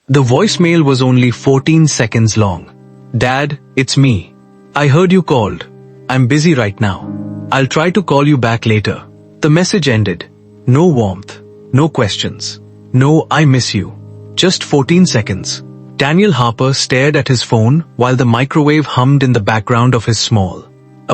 The voicemail was only 14 seconds long. "Dad, it's me. I heard you called. I'm busy right now. I'll try to call you back later." The message ended. No warmth, no questions, no "I miss you." Just 14 seconds. Daniel Harper stared at his phone while the microwave hummed in the background of his small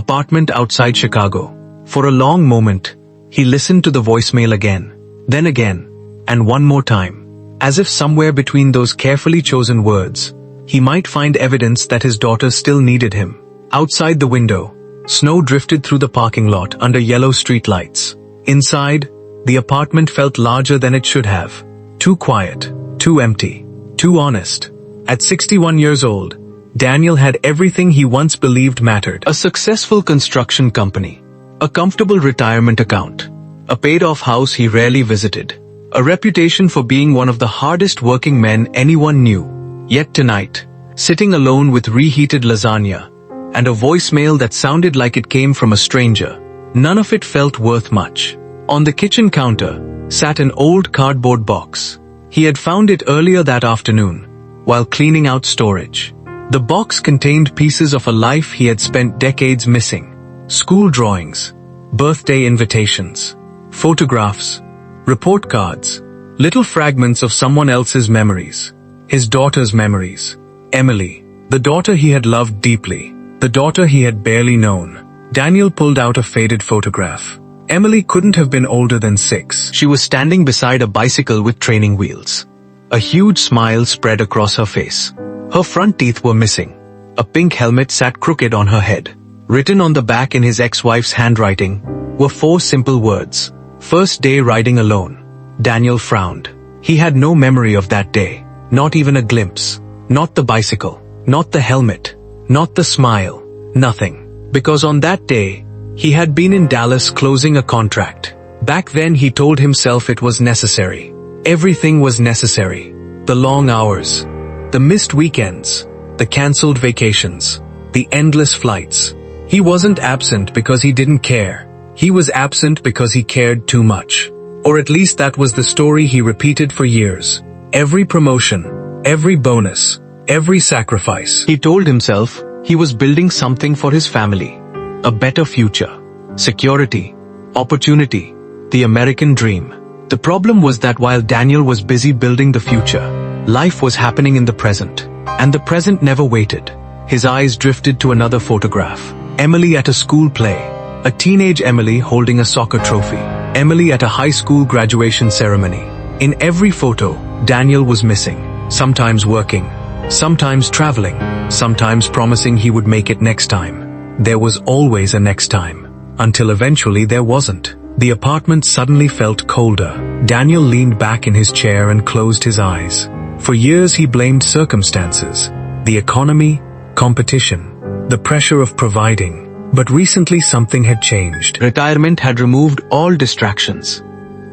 apartment outside Chicago. For a long moment, he listened to the voicemail again, then again, and one more time. As if somewhere between those carefully chosen words, he might find evidence that his daughter still needed him. Outside the window, snow drifted through the parking lot under yellow street lights. Inside, the apartment felt larger than it should have. Too quiet, too empty, too honest. At 61 years old, Daniel had everything he once believed mattered. A successful construction company, a comfortable retirement account, a paid-off house he rarely visited, a reputation for being one of the hardest working men anyone knew. Yet tonight, sitting alone with reheated lasagna, and a voicemail that sounded like it came from a stranger, none of it felt worth much. On the kitchen counter sat an old cardboard box. He had found it earlier that afternoon, while cleaning out storage. The box contained pieces of a life he had spent decades missing. School drawings, birthday invitations, photographs, report cards, little fragments of someone else's memories. His daughter's memories. Emily, the daughter he had loved deeply, the daughter he had barely known. Daniel pulled out a faded photograph. Emily couldn't have been older than 6. She was standing beside a bicycle with training wheels. A huge smile spread across her face. Her front teeth were missing. A pink helmet sat crooked on her head. Written on the back in his ex-wife's handwriting were 4 simple words. "First day riding alone." Daniel frowned. He had no memory of that day. Not even a glimpse. Not the bicycle. Not the helmet. Not the smile. Nothing. Because on that day, he had been in Dallas closing a contract. Back then he told himself it was necessary. Everything was necessary. The long hours. The missed weekends. The cancelled vacations. The endless flights. He wasn't absent because he didn't care. He was absent because he cared too much. Or at least that was the story he repeated for years. Every promotion, every bonus, every sacrifice. He told himself he was building something for his family. A better future. Security. Opportunity. The American dream. The problem was that while Daniel was busy building the future, life was happening in the present. And the present never waited. His eyes drifted to another photograph. Emily at a school play. A teenage Emily holding a soccer trophy. Emily at a high school graduation ceremony. In every photo, Daniel was missing. Sometimes working. Sometimes traveling. Sometimes promising he would make it next time. There was always a next time. Until eventually there wasn't. The apartment suddenly felt colder. Daniel leaned back in his chair and closed his eyes. For years he blamed circumstances. The economy, competition, the pressure of providing. But recently something had changed. Retirement had removed all distractions.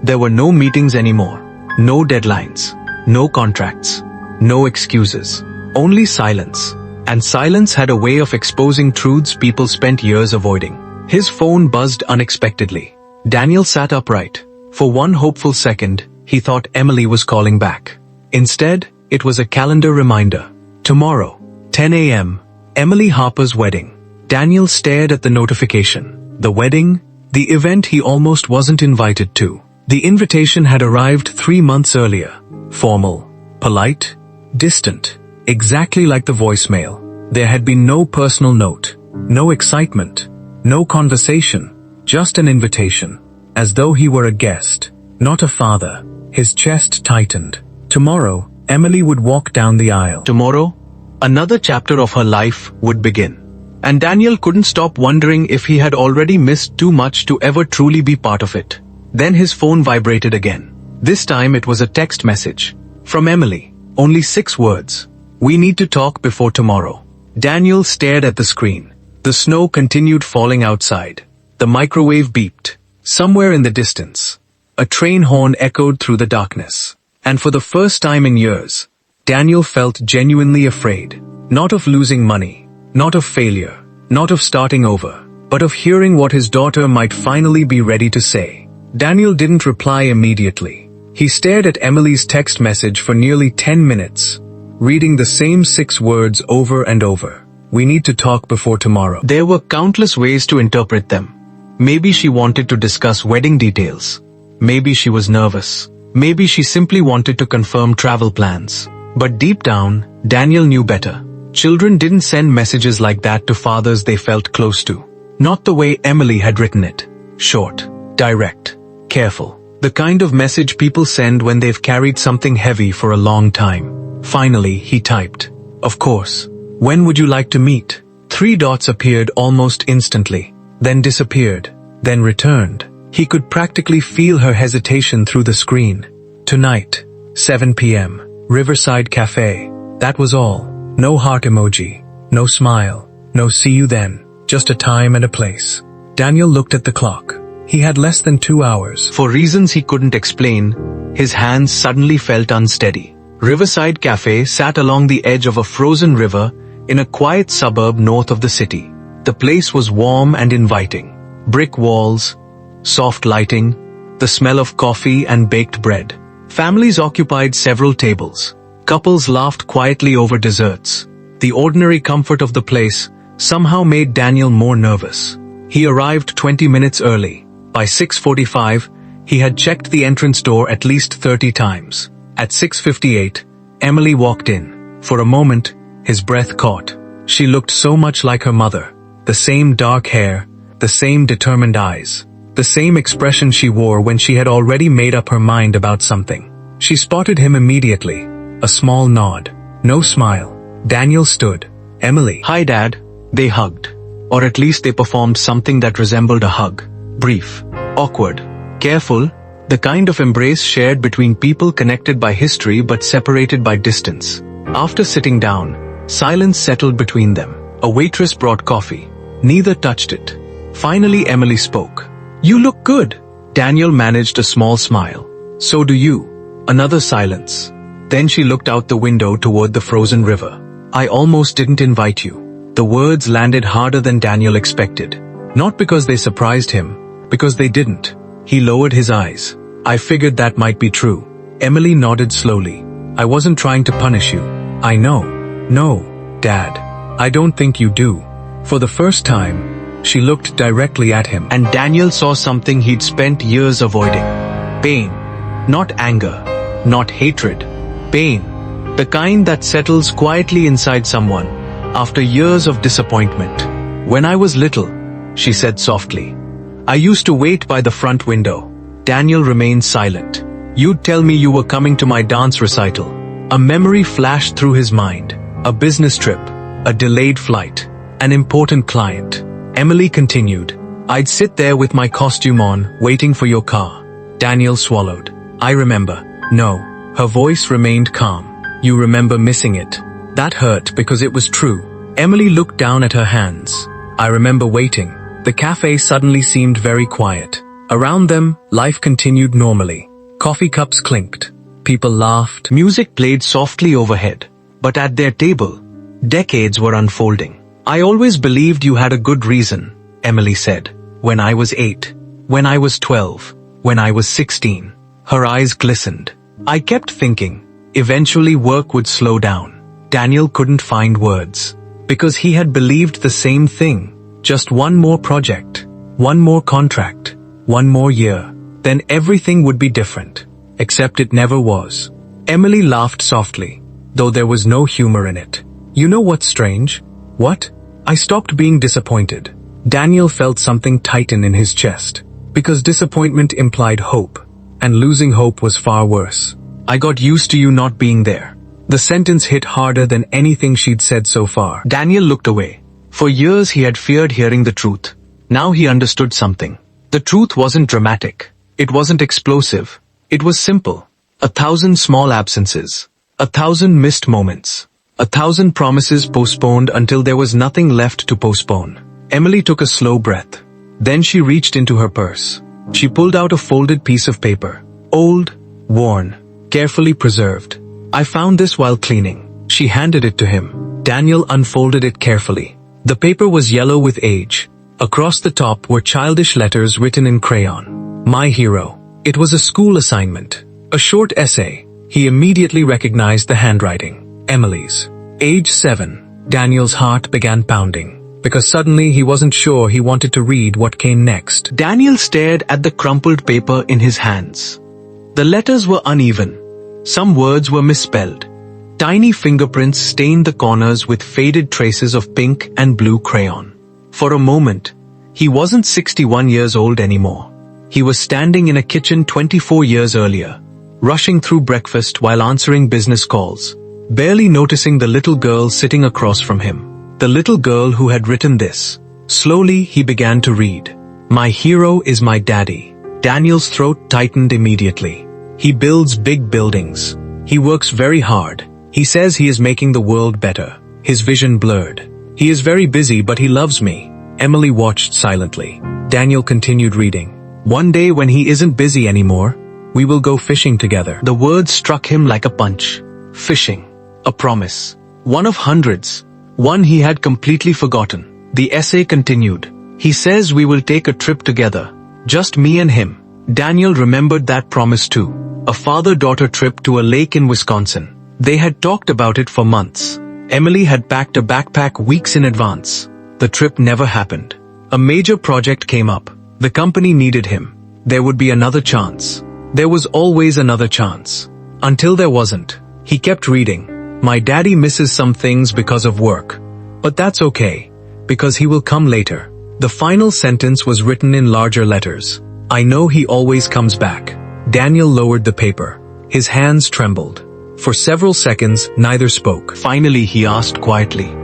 There were no meetings anymore. No deadlines. No contracts. No excuses. Only silence. And silence had a way of exposing truths people spent years avoiding. His phone buzzed unexpectedly. Daniel sat upright. For one hopeful second, he thought Emily was calling back. Instead, it was a calendar reminder. Tomorrow, 10 a.m., Emily Harper's wedding. Daniel stared at the notification. The wedding, the event he almost wasn't invited to. The invitation had arrived 3 months earlier. Formal, polite, distant, exactly like the voicemail. There had been no personal note, no excitement, no conversation, just an invitation, as though he were a guest, not a father. His chest tightened. Tomorrow, Emily would walk down the aisle. Tomorrow, another chapter of her life would begin. And Daniel couldn't stop wondering if he had already missed too much to ever truly be part of it. Then his phone vibrated again. This time it was a text message. From Emily. Only 6 words. "We need to talk before tomorrow." Daniel stared at the screen. The snow continued falling outside. The microwave beeped. Somewhere in the distance, a train horn echoed through the darkness. And for the first time in years, Daniel felt genuinely afraid. Not of losing money, not of failure, not of starting over, but of hearing what his daughter might finally be ready to say. Daniel didn't reply immediately. He stared at Emily's text message for nearly 10 minutes, reading the same 6 words over and over. We need to talk before tomorrow. There were countless ways to interpret them. Maybe she wanted to discuss wedding details. Maybe she was nervous. Maybe she simply wanted to confirm travel plans. But deep down, Daniel knew better. Children didn't send messages like that to fathers they felt close to. Not the way Emily had written it. Short, direct, careful. The kind of message people send when they've carried something heavy for a long time. Finally, he typed, "Of course. When would you like to meet?" 3 dots appeared almost instantly, then disappeared, then returned. He could practically feel her hesitation through the screen. "Tonight, 7 p.m., Riverside Cafe." That was all. No heart emoji, no smile, no "see you then," just a time and a place. Daniel looked at the clock. He had less than 2 hours. For reasons he couldn't explain, his hands suddenly felt unsteady. Riverside Cafe sat along the edge of a frozen river in a quiet suburb north of the city. The place was warm and inviting. Brick walls, soft lighting, the smell of coffee and baked bread. Families occupied several tables. Couples laughed quietly over desserts. The ordinary comfort of the place somehow made Daniel more nervous. He arrived 20 minutes early. By 6:45, he had checked the entrance door at least 30 times. At 6:58, Emily walked in. For a moment, his breath caught. She looked so much like her mother. The same dark hair, the same determined eyes, the same expression she wore when she had already made up her mind about something. She spotted him immediately. A small nod. No smile. Daniel stood. "Emily." "Hi, Dad." They hugged. Or at least they performed something that resembled a hug. Brief. Awkward. Careful. The kind of embrace shared between people connected by history but separated by distance. After sitting down, silence settled between them. A waitress brought coffee. Neither touched it. Finally, Emily spoke. "You look good." Daniel managed a small smile. "So do you." Another silence. Then she looked out the window toward the frozen river. "I almost didn't invite you." The words landed harder than Daniel expected. Not because they surprised him, because they didn't. He lowered his eyes. "I figured that might be true." Emily nodded slowly. "I wasn't trying to punish you." "I know." "No, Dad. I don't think you do." For the first time, she looked directly at him, and Daniel saw something he'd spent years avoiding. Pain. Not anger. Not hatred. Pain. The kind that settles quietly inside someone after years of disappointment. "When I was little," she said softly, "I used to wait by the front window." Daniel remained silent. "You'd tell me you were coming to my dance recital." A memory flashed through his mind. A business trip. A delayed flight. An important client. Emily continued. "I'd sit there with my costume on, waiting for your car." Daniel swallowed. "I remember." "No." Her voice remained calm. "You remember missing it." That hurt because it was true. Emily looked down at her hands. "I remember waiting." The cafe suddenly seemed very quiet. Around them, life continued normally. Coffee cups clinked. People laughed. Music played softly overhead. But at their table, decades were unfolding. "I always believed you had a good reason," Emily said. "When I was 8. When I was 12. When I was 16. Her eyes glistened. "I kept thinking, eventually work would slow down." Daniel couldn't find words. Because he had believed the same thing. Just one more project. One more contract. One more year. Then everything would be different. Except it never was. Emily laughed softly, though there was no humor in it. "You know what's strange?" "What?" "I stopped being disappointed." Daniel felt something tighten in his chest. Because disappointment implied hope, and losing hope was far worse. "I got used to you not being there." The sentence hit harder than anything she'd said so far. Daniel looked away. For years he had feared hearing the truth. Now he understood something. The truth wasn't dramatic. It wasn't explosive. It was simple. 1,000 small absences. 1,000 missed moments. 1,000 promises postponed until there was nothing left to postpone. Emily took a slow breath. Then she reached into her purse. She pulled out a folded piece of paper. Old, worn, carefully preserved. "I found this while cleaning." She handed it to him. Daniel unfolded it carefully. The paper was yellow with age. Across the top were childish letters written in crayon. "My hero." It was a school assignment. A short essay. He immediately recognized the handwriting. Emily's. Age 7. Daniel's heart began pounding, because suddenly he wasn't sure he wanted to read what came next. Daniel stared at the crumpled paper in his hands. The letters were uneven. Some words were misspelled. Tiny fingerprints stained the corners with faded traces of pink and blue crayon. For a moment, he wasn't 61 years old anymore. He was standing in a kitchen 24 years earlier, rushing through breakfast while answering business calls, barely noticing the little girl sitting across from him. The little girl who had written this. Slowly, he began to read. My hero is my daddy. Daniel's throat tightened immediately. He builds big buildings. He works very hard. He says he is making the world better. His vision blurred. He is very busy, but he loves me. Emily watched silently. Daniel continued reading. One day when he isn't busy anymore, we will go fishing together. The words struck him like a punch. Fishing. A promise. One of hundreds. One he had completely forgotten. The essay continued. He says we will take a trip together. Just me and him. Daniel remembered that promise too. A father-daughter trip to a lake in Wisconsin. They had talked about it for months. Emily had packed a backpack weeks in advance. The trip never happened. A major project came up. The company needed him. There would be another chance. There was always another chance. Until there wasn't. He kept reading. My daddy misses some things because of work. But that's okay, because he will come later. The final sentence was written in larger letters. I know he always comes back. Daniel lowered the paper. His hands trembled. For several seconds, neither spoke. Finally, he asked quietly,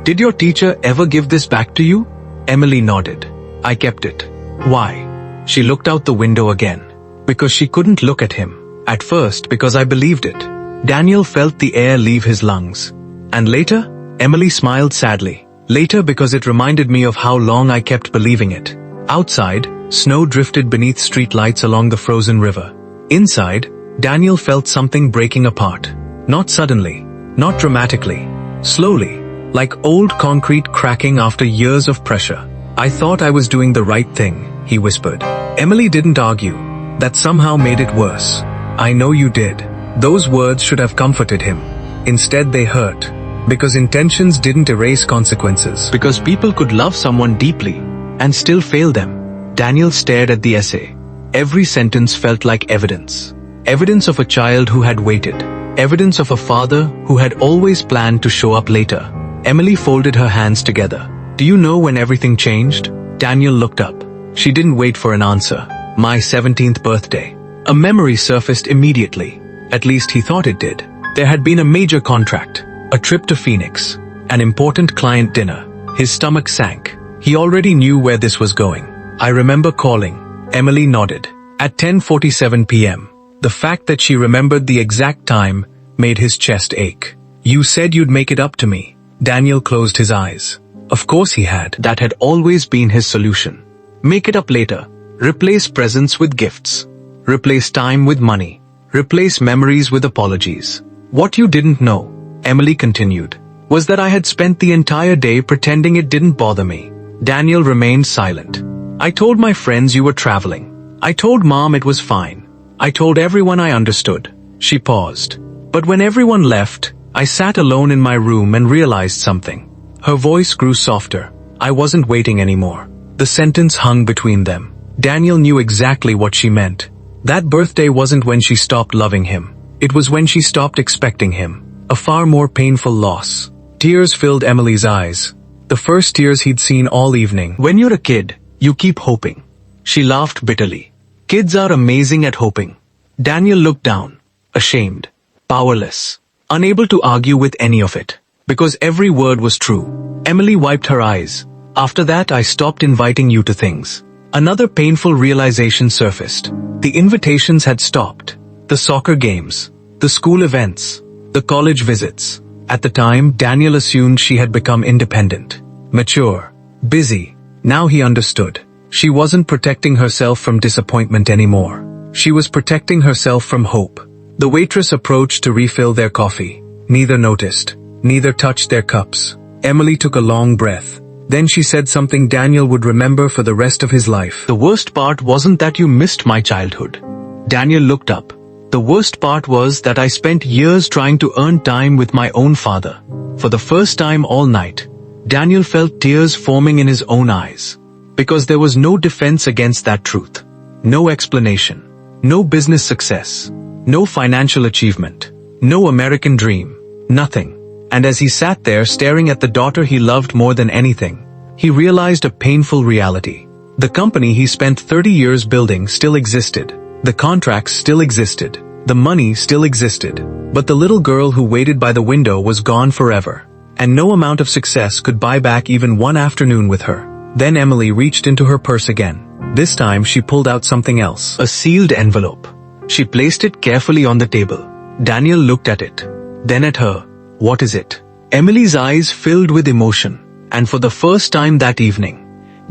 Did your teacher ever give this back to you? Emily nodded. I kept it. Why? She looked out the window again. Because she couldn't look at him. At first, because I believed it. Daniel felt the air leave his lungs. And later, Emily smiled sadly. Later, because it reminded me of how long I kept believing it. Outside, snow drifted beneath streetlights along the frozen river. Inside, Daniel felt something breaking apart. Not suddenly, not dramatically, slowly, like old concrete cracking after years of pressure. I thought I was doing the right thing, he whispered. Emily didn't argue. That somehow made it worse. I know you did. Those words should have comforted him. Instead they hurt. Because intentions didn't erase consequences. Because people could love someone deeply and still fail them. Daniel stared at the essay. Every sentence felt like evidence. Evidence of a child who had waited. Evidence of a father who had always planned to show up later. Emily folded her hands together. Do you know when everything changed? Daniel looked up. She didn't wait for an answer. My 17th birthday. A memory surfaced immediately. At least he thought it did. There had been a major contract. A trip to Phoenix. An important client dinner. His stomach sank. He already knew where this was going. I remember calling. Emily nodded. At 10:47 p.m. The fact that she remembered the exact time made his chest ache. You said you'd make it up to me. Daniel closed his eyes. Of course he had. That had always been his solution. Make it up later. Replace presents with gifts. Replace time with money. Replace memories with apologies. What you didn't know, Emily continued, was that I had spent the entire day pretending it didn't bother me. Daniel remained silent. I told my friends you were traveling. I told Mom it was fine. I told everyone I understood. She paused. But when everyone left, I sat alone in my room and realized something. Her voice grew softer. I wasn't waiting anymore. The sentence hung between them. Daniel knew exactly what she meant. That birthday wasn't when she stopped loving him. It was when she stopped expecting him. A far more painful loss. Tears filled Emily's eyes. The first tears he'd seen all evening. When you're a kid, you keep hoping. She laughed bitterly. Kids are amazing at hoping. Daniel looked down, ashamed, powerless, unable to argue with any of it, because every word was true. Emily wiped her eyes. After that, I stopped inviting you to things. Another painful realization surfaced. The invitations had stopped. The soccer games, the school events, the college visits. At the time, Daniel assumed she had become independent, mature, busy. Now he understood. She wasn't protecting herself from disappointment anymore. She was protecting herself from hope. The waitress approached to refill their coffee. Neither noticed. Neither touched their cups. Emily took a long breath. Then she said something Daniel would remember for the rest of his life. The worst part wasn't that you missed my childhood. Daniel looked up. The worst part was that I spent years trying to earn time with my own father. For the first time all night, Daniel felt tears forming in his own eyes. Because there was no defense against that truth. No explanation. No business success. No financial achievement. No American dream. Nothing. And as he sat there staring at the daughter he loved more than anything, he realized a painful reality. The company he spent 30 years building still existed. The contracts still existed. The money still existed. But the little girl who waited by the window was gone forever. And no amount of success could buy back even one afternoon with her. Then Emily reached into her purse again. This time she pulled out something else. A sealed envelope. She placed it carefully on the table. Daniel looked at it. Then at her. What is it? Emily's eyes filled with emotion. And for the first time that evening,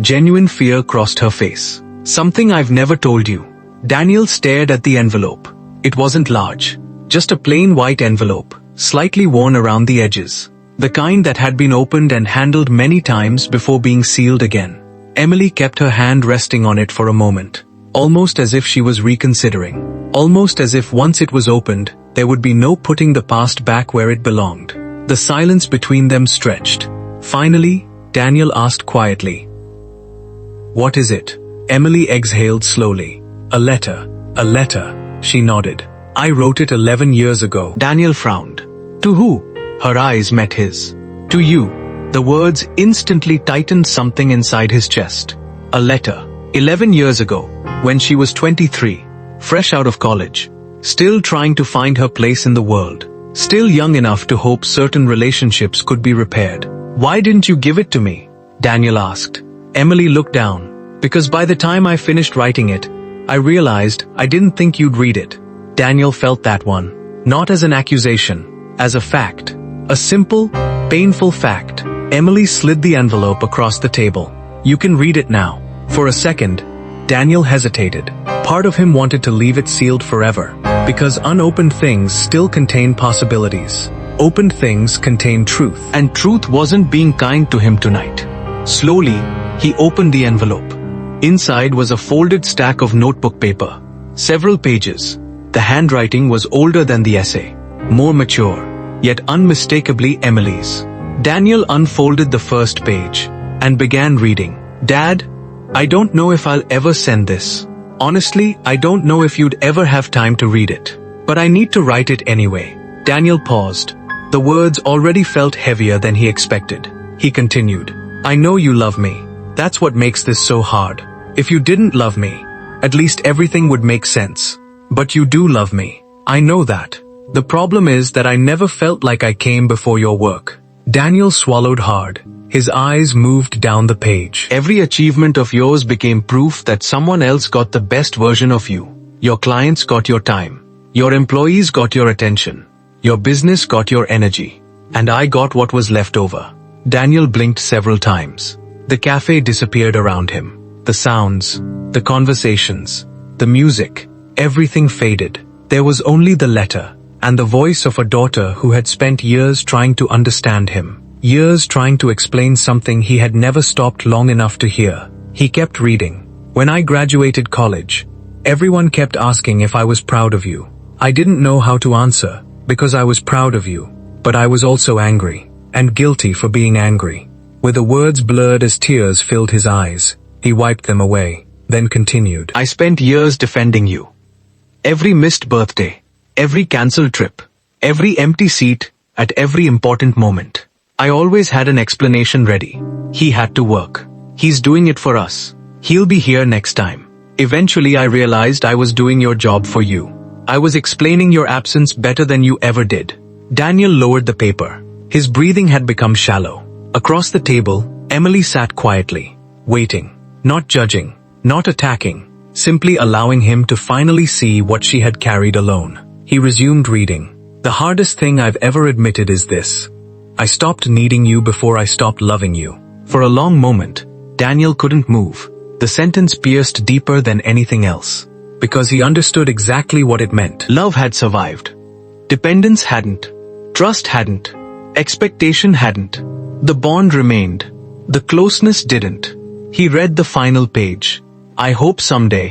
genuine fear crossed her face. Something I've never told you. Daniel stared at the envelope. It wasn't large. Just a plain white envelope, slightly worn around the edges. The kind that had been opened and handled many times before being sealed again. Emily kept her hand resting on it for a moment, almost as if she was reconsidering. Almost as if once it was opened, there would be no putting the past back where it belonged. The silence between them stretched. Finally, Daniel asked quietly, "What is it?" Emily exhaled slowly. "A letter. A letter." She nodded. "I wrote it 11 years ago." Daniel frowned. "To who?" Her eyes met his. "To you." The words instantly tightened something inside his chest. A letter. 11 years ago, when she was 23, fresh out of college, still trying to find her place in the world, still young enough to hope certain relationships could be repaired. "Why didn't you give it to me?" Daniel asked. Emily looked down. "Because by the time I finished writing it, I realized I didn't think you'd read it." Daniel felt that one. Not as an accusation, as a fact. A simple, painful fact. Emily slid the envelope across the table. "You can read it now." For a second, Daniel hesitated. Part of him wanted to leave it sealed forever, because unopened things still contain possibilities. Opened things contain truth. And truth wasn't being kind to him tonight. Slowly, he opened the envelope. Inside was a folded stack of notebook paper. Several pages. The handwriting was older than the essay. More mature, yet unmistakably Emily's. Daniel unfolded the first page and began reading. "Dad, I don't know if I'll ever send this. Honestly, I don't know if you'd ever have time to read it. But I need to write it anyway." Daniel paused. The words already felt heavier than he expected. He continued. "I know you love me. That's what makes this so hard. If you didn't love me, at least everything would make sense. But you do love me. I know that. The problem is that I never felt like I came before your work." Daniel swallowed hard. His eyes moved down the page. "Every achievement of yours became proof that someone else got the best version of you. Your clients got your time. Your employees got your attention. Your business got your energy. And I got what was left over." Daniel blinked several times. The cafe disappeared around him. The sounds, the conversations, the music, everything faded. There was only the letter, and the voice of a daughter who had spent years trying to understand him. Years trying to explain something he had never stopped long enough to hear. He kept reading. "When I graduated college, everyone kept asking if I was proud of you. I didn't know how to answer, because I was proud of you. But I was also angry, and guilty for being angry." With the words blurred as tears filled his eyes, he wiped them away, then continued. "I spent years defending you. Every missed birthday, every cancelled trip, every empty seat, at every important moment. I always had an explanation ready. He had to work. He's doing it for us. He'll be here next time. Eventually I realized I was doing your job for you. I was explaining your absence better than you ever did." Daniel lowered the paper. His breathing had become shallow. Across the table, Emily sat quietly, waiting, not judging, not attacking, simply allowing him to finally see what she had carried alone. He resumed reading. "The hardest thing I've ever admitted is this. I stopped needing you before I stopped loving you." For a long moment, Daniel couldn't move. The sentence pierced deeper than anything else, because he understood exactly what it meant. Love had survived. Dependence hadn't. Trust hadn't. Expectation hadn't. The bond remained. The closeness didn't. He read the final page. "I hope someday,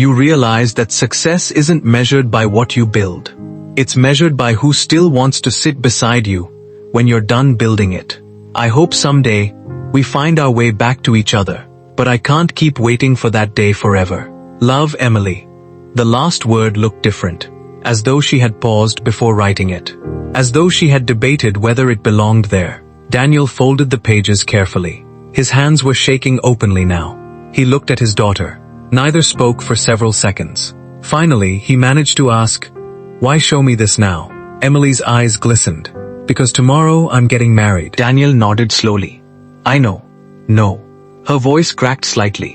you realize that success isn't measured by what you build. It's measured by who still wants to sit beside you when you're done building it. I hope someday we find our way back to each other, but I can't keep waiting for that day forever. Love, Emily. The last word looked different, as though she had paused before writing it, as though she had debated whether it belonged there. Daniel folded the pages carefully. His hands were shaking openly now. He looked at his daughter. Neither spoke for several seconds. Finally, he managed to ask, "Why show me this now?" Emily's eyes glistened. "Because tomorrow I'm getting married." Daniel nodded slowly. "I know." "No." Her voice cracked slightly.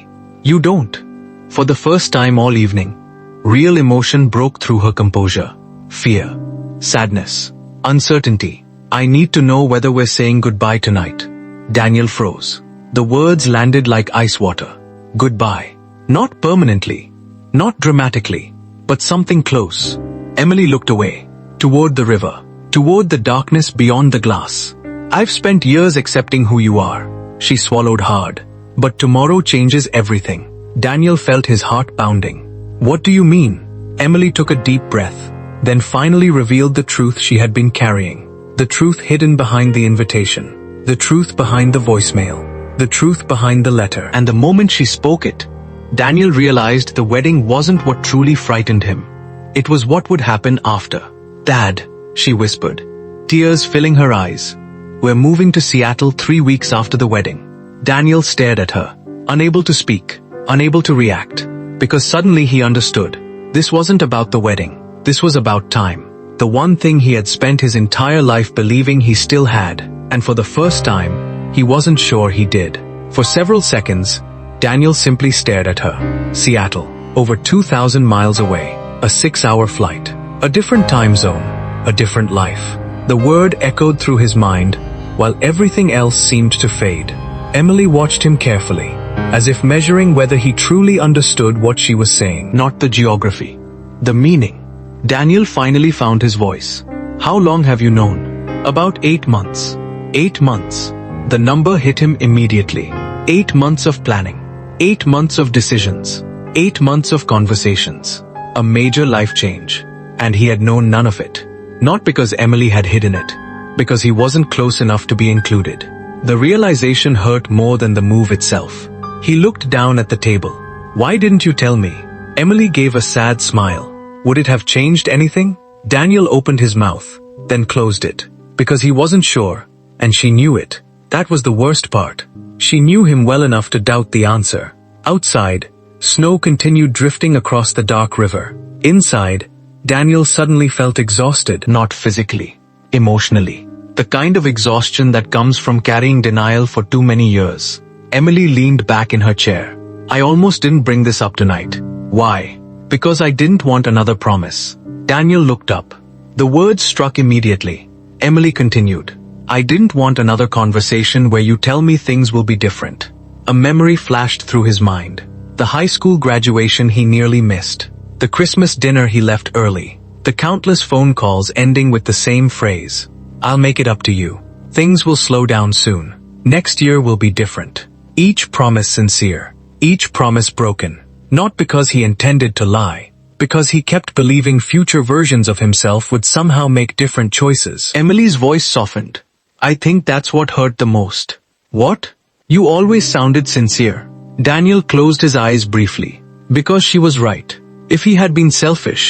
"You don't." For the first time all evening, real emotion broke through her composure. Fear. Sadness. Uncertainty. "I need to know whether we're saying goodbye tonight." Daniel froze. The words landed like ice water. Goodbye. Not permanently. Not dramatically. But something close. Emily looked away. Toward the river. Toward the darkness beyond the glass. "I've spent years accepting who you are." She swallowed hard. "But tomorrow changes everything." Daniel felt his heart pounding. "What do you mean?" Emily took a deep breath, then finally revealed the truth she had been carrying. The truth hidden behind the invitation. The truth behind the voicemail. The truth behind the letter. And the moment she spoke it, Daniel realized the wedding wasn't what truly frightened him. It was what would happen after. "Dad," she whispered, tears filling her eyes. "We're moving to Seattle 3 weeks after the wedding." Daniel stared at her, unable to speak, unable to react, because suddenly he understood. This wasn't about the wedding. This was about time. The one thing he had spent his entire life believing he still had, and for the first time, he wasn't sure he did. For several seconds, Daniel simply stared at her. Seattle, over 2,000 miles away, a 6-hour flight, a different time zone, a different life. The word echoed through his mind, while everything else seemed to fade. Emily watched him carefully, as if measuring whether he truly understood what she was saying. Not the geography, the meaning. Daniel finally found his voice. "How long have you known?" "About 8 months. 8 months. The number hit him immediately. 8 months of planning. 8 months of decisions. 8 months of conversations. A major life change. And he had known none of it. Not because Emily had hidden it. Because he wasn't close enough to be included. The realization hurt more than the move itself. He looked down at the table. "Why didn't you tell me?" Emily gave a sad smile. Would it have changed anything? Daniel opened his mouth, then closed it. Because he wasn't sure, and she knew it. That was the worst part. She knew him well enough to doubt the answer. Outside, snow continued drifting across the dark river. Inside, Daniel suddenly felt exhausted. Not physically, emotionally. The kind of exhaustion that comes from carrying denial for too many years. Emily leaned back in her chair. "I almost didn't bring this up tonight." "Why?" "Because I didn't want another promise." Daniel looked up. The words struck immediately. Emily continued. "I didn't want another conversation where you tell me things will be different." A memory flashed through his mind. The high school graduation he nearly missed. The Christmas dinner he left early. The countless phone calls ending with the same phrase. "I'll make it up to you. Things will slow down soon. Next year will be different." Each promise sincere. Each promise broken. Not because he intended to lie. Because he kept believing future versions of himself would somehow make different choices. Emily's voice softened. "I think that's what hurt the most." "What?" "You always sounded sincere." Daniel closed his eyes briefly. Because she was right. If he had been selfish,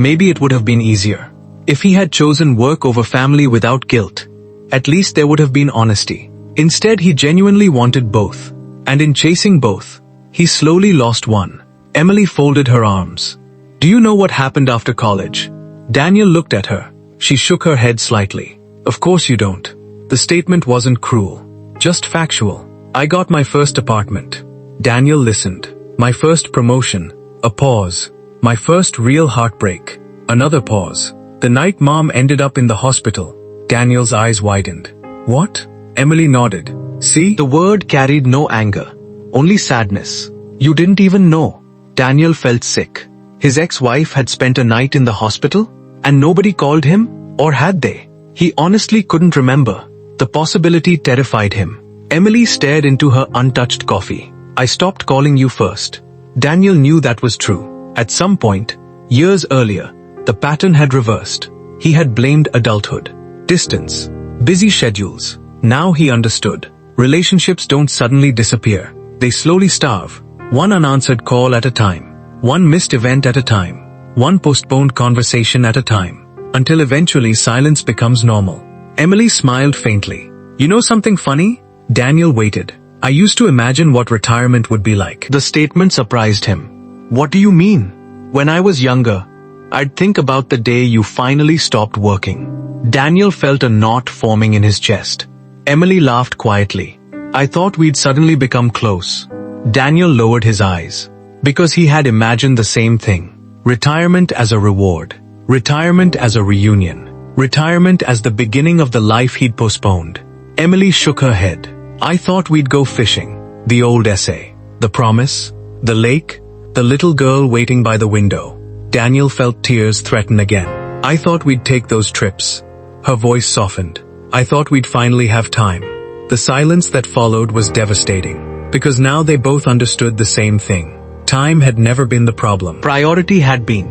maybe it would have been easier. If he had chosen work over family without guilt, at least there would have been honesty. Instead, he genuinely wanted both. And in chasing both, he slowly lost one. Emily folded her arms. "Do you know what happened after college?" Daniel looked at her. She shook her head slightly. "Of course you don't." The statement wasn't cruel, just factual. "I got my first apartment." Daniel listened. "My first promotion." A pause. "My first real heartbreak." Another pause. "The night Mom ended up in the hospital." Daniel's eyes widened. "What?" Emily nodded. "See?" The word carried no anger, only sadness. "You didn't even know." Daniel felt sick. His ex-wife had spent a night in the hospital, and nobody called him, or had they? He honestly couldn't remember. The possibility terrified him. Emily stared into her untouched coffee. "I stopped calling you first." Daniel knew that was true. At some point, years earlier, the pattern had reversed. He had blamed adulthood, distance, busy schedules. Now he understood. Relationships don't suddenly disappear. They slowly starve. One unanswered call at a time. One missed event at a time. One postponed conversation at a time. Until eventually silence becomes normal. Emily smiled faintly. You know something funny? Daniel waited. I used to imagine what retirement would be like. The statement surprised him. What do you mean? When I was younger, I'd think about the day you finally stopped working. Daniel felt a knot forming in his chest. Emily laughed quietly. I thought we'd suddenly become close. Daniel lowered his eyes. Because he had imagined the same thing. Retirement as a reward. Retirement as a reunion. Retirement as the beginning of the life he'd postponed. Emily shook her head. I thought we'd go fishing. The old essay. The promise. The lake. The little girl waiting by the window. Daniel felt tears threaten again. I thought we'd take those trips. Her voice softened. I thought we'd finally have time. The silence that followed was devastating. Because now they both understood the same thing. Time had never been the problem. Priority had been.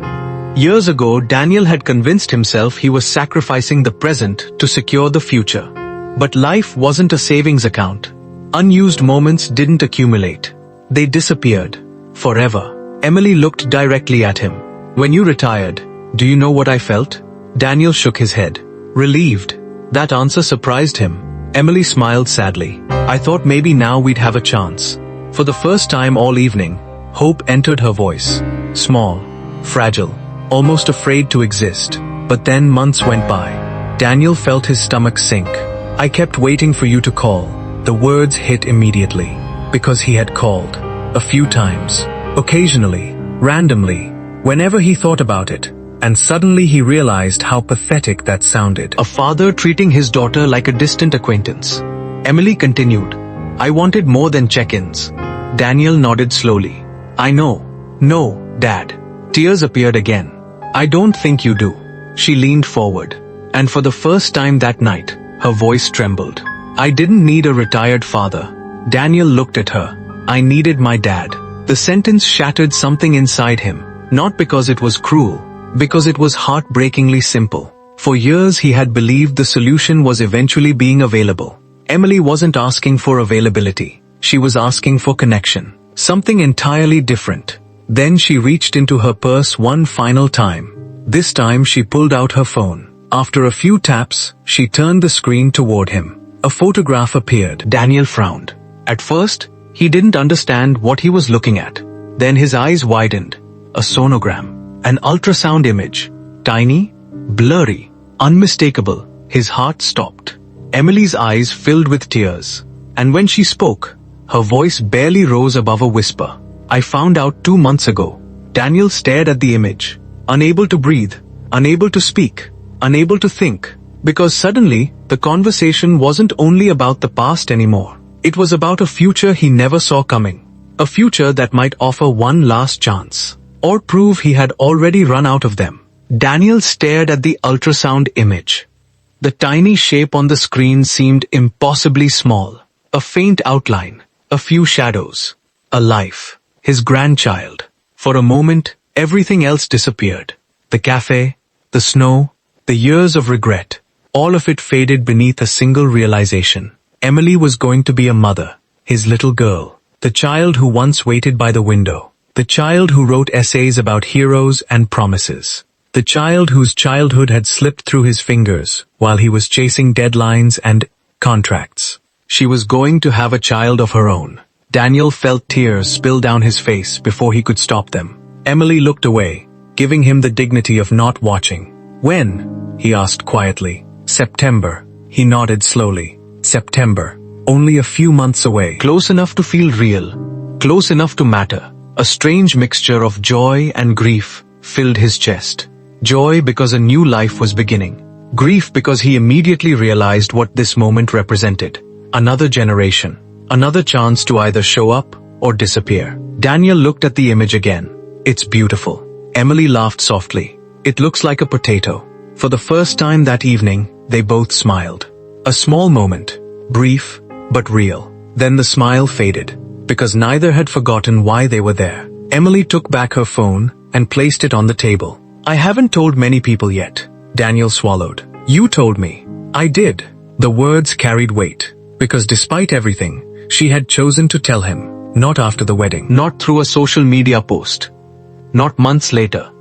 Years ago, Daniel had convinced himself he was sacrificing the present to secure the future. But life wasn't a savings account. Unused moments didn't accumulate. They disappeared. Forever. Emily looked directly at him. When you retired, do you know what I felt? Daniel shook his head. Relieved. That answer surprised him. Emily smiled sadly. I thought maybe now we'd have a chance. For the first time all evening, hope entered her voice. Small, fragile, almost afraid to exist. But then months went by. Daniel felt his stomach sink. I kept waiting for you to call. The words hit immediately. Because he had called. A few times. Occasionally. Randomly. Whenever he thought about it. And suddenly he realized how pathetic that sounded. A father treating his daughter like a distant acquaintance. Emily continued. I wanted more than check-ins. Daniel nodded slowly. I know. No, Dad. Tears appeared again. I don't think you do. She leaned forward. And for the first time that night, her voice trembled. I didn't need a retired father. Daniel looked at her. I needed my dad. The sentence shattered something inside him. Not because it was cruel. Because it was heartbreakingly simple. For years he had believed the solution was eventually being available. Emily wasn't asking for availability. She was asking for connection. Something entirely different. Then she reached into her purse one final time. This time she pulled out her phone. After a few taps, she turned the screen toward him. A photograph appeared. Daniel frowned. At first, he didn't understand what he was looking at. Then his eyes widened. A sonogram. An ultrasound image. Tiny, blurry, unmistakable. His heart stopped. Emily's eyes filled with tears. And when she spoke, her voice barely rose above a whisper. I found out 2 months ago. Daniel stared at the image. Unable to breathe. Unable to speak. Unable to think. Because suddenly, the conversation wasn't only about the past anymore. It was about a future he never saw coming. A future that might offer one last chance. Or prove he had already run out of them. Daniel stared at the ultrasound image. The tiny shape on the screen seemed impossibly small. A faint outline. A few shadows. A life. His grandchild. For a moment, everything else disappeared. The cafe, the snow, the years of regret. All of it faded beneath a single realization. Emily was going to be a mother. His little girl. The child who once waited by the window. The child who wrote essays about heroes and promises. The child whose childhood had slipped through his fingers while he was chasing deadlines and contracts. She was going to have a child of her own. Daniel felt tears spill down his face before he could stop them. Emily looked away, giving him the dignity of not watching. When? He asked quietly. September. He nodded slowly. September. Only a few months away. Close enough to feel real. Close enough to matter. A strange mixture of joy and grief filled his chest. Joy because a new life was beginning. Grief because he immediately realized what this moment represented. Another generation. Another chance to either show up or disappear. Daniel looked at the image again. It's beautiful. Emily laughed softly. It looks like a potato. For the first time that evening, they both smiled. A small moment. Brief, but real. Then the smile faded. Because neither had forgotten why they were there. Emily took back her phone and placed it on the table. I haven't told many people yet. Daniel swallowed. You told me. I did. The words carried weight, because despite everything, she had chosen to tell him, not after the wedding. Not through a social media post. Not months later.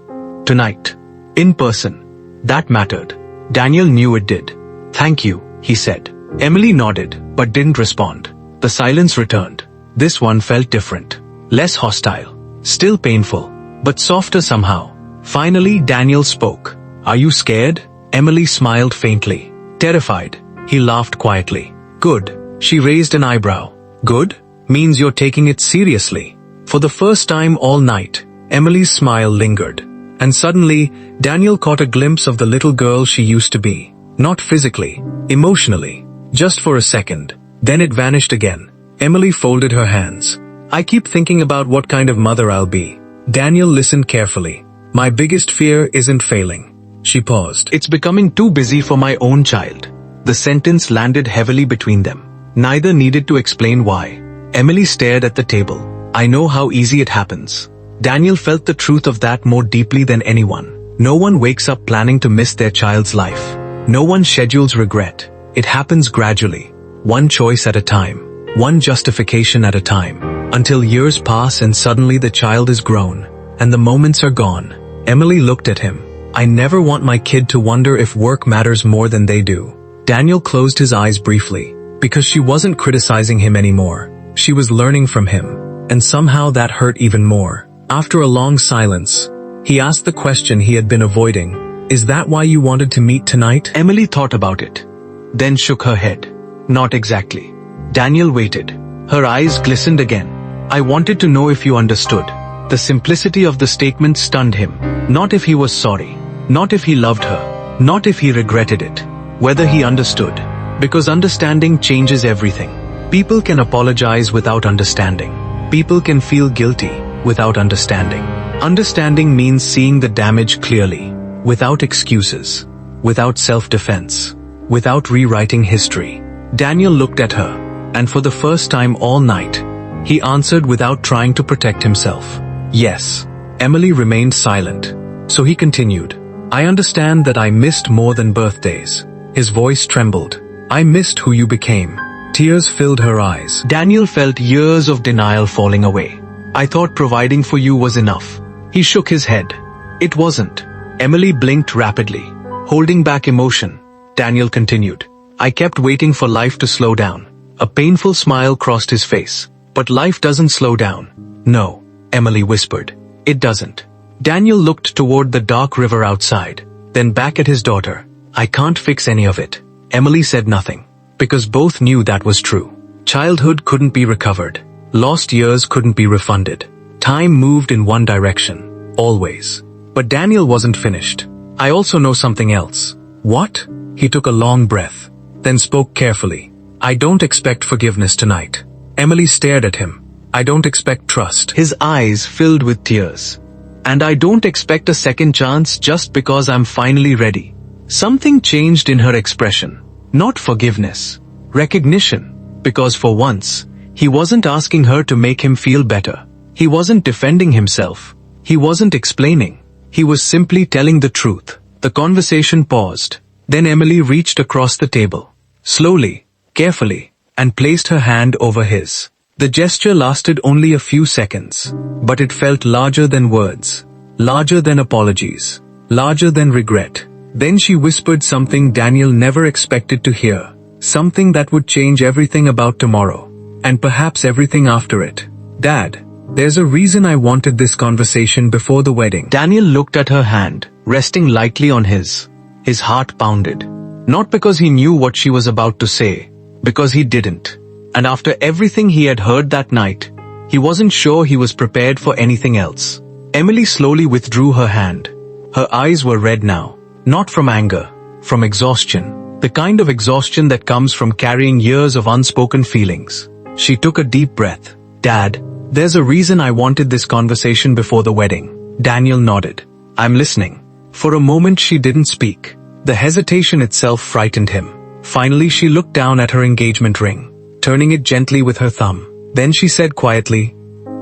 Tonight. In person. That mattered. Daniel knew it did. Thank you, he said. Emily nodded, but didn't respond. The silence returned. This one felt different. Less hostile. Still painful, but softer somehow. Finally, Daniel spoke. Are you scared? Emily smiled faintly. Terrified. He laughed quietly. Good. She raised an eyebrow. Good? Means you're taking it seriously. For the first time all night, Emily's smile lingered. And suddenly, Daniel caught a glimpse of the little girl she used to be. Not physically, emotionally. Just for a second. Then it vanished again. Emily folded her hands. I keep thinking about what kind of mother I'll be. Daniel listened carefully. My biggest fear isn't failing. She paused. It's becoming too busy for my own child. The sentence landed heavily between them. Neither needed to explain why. Emily stared at the table. I know how easy it happens. Daniel felt the truth of that more deeply than anyone. No one wakes up planning to miss their child's life. No one schedules regret. It happens gradually. One choice at a time. One justification at a time. Until years pass and suddenly the child is grown. And the moments are gone. Emily looked at him. I never want my kid to wonder if work matters more than they do. Daniel closed his eyes briefly. Because she wasn't criticizing him anymore. She was learning from him. And somehow that hurt even more. After a long silence, he asked the question he had been avoiding. Is that why you wanted to meet tonight? Emily thought about it. Then shook her head. Not exactly. Daniel waited. Her eyes glistened again. I wanted to know if you understood. The simplicity of the statement stunned him. Not if he was sorry. Not if he loved her. Not if he regretted it. Whether he understood. Because understanding changes everything. People can apologize without understanding. People can feel guilty without understanding. Understanding means seeing the damage clearly. Without excuses. Without self-defense. Without rewriting history. Daniel looked at her. And for the first time all night, he answered without trying to protect himself. Yes. Emily remained silent. So he continued. I understand that I missed more than birthdays. His voice trembled. I missed who you became. Tears filled her eyes. Daniel felt years of denial falling away. I thought providing for you was enough. He shook his head. It wasn't. Emily blinked rapidly, holding back emotion. Daniel continued. I kept waiting for life to slow down. A painful smile crossed his face. But life doesn't slow down. No, Emily whispered. It doesn't. Daniel looked toward the dark river outside, then back at his daughter. I can't fix any of it. Emily said nothing, because both knew that was true. Childhood couldn't be recovered. Lost years couldn't be refunded. Time moved in one direction, always. But Daniel wasn't finished. I also know something else. What? He took a long breath, then spoke carefully. I don't expect forgiveness tonight. Emily stared at him. I don't expect trust. His eyes filled with tears. And I don't expect a second chance just because I'm finally ready. Something changed in her expression. Not forgiveness. Recognition. Because for once, he wasn't asking her to make him feel better. He wasn't defending himself. He wasn't explaining. He was simply telling the truth. The conversation paused. Then Emily reached across the table. Slowly, carefully, and placed her hand over his. The gesture lasted only a few seconds, but it felt larger than words, larger than apologies, larger than regret. Then she whispered something Daniel never expected to hear, something that would change everything about tomorrow, and perhaps everything after it. Dad, there's a reason I wanted this conversation before the wedding. Daniel looked at her hand, resting lightly on his. His heart pounded. Not because he knew what she was about to say, because he didn't. And after everything he had heard that night, he wasn't sure he was prepared for anything else. Emily slowly withdrew her hand. Her eyes were red now, not from anger, from exhaustion, the kind of exhaustion that comes from carrying years of unspoken feelings. She took a deep breath. Dad, there's a reason I wanted this conversation before the wedding. Daniel nodded. I'm listening. For a moment she didn't speak. The hesitation itself frightened him. Finally she looked down at her engagement ring, turning it gently with her thumb. Then she said quietly,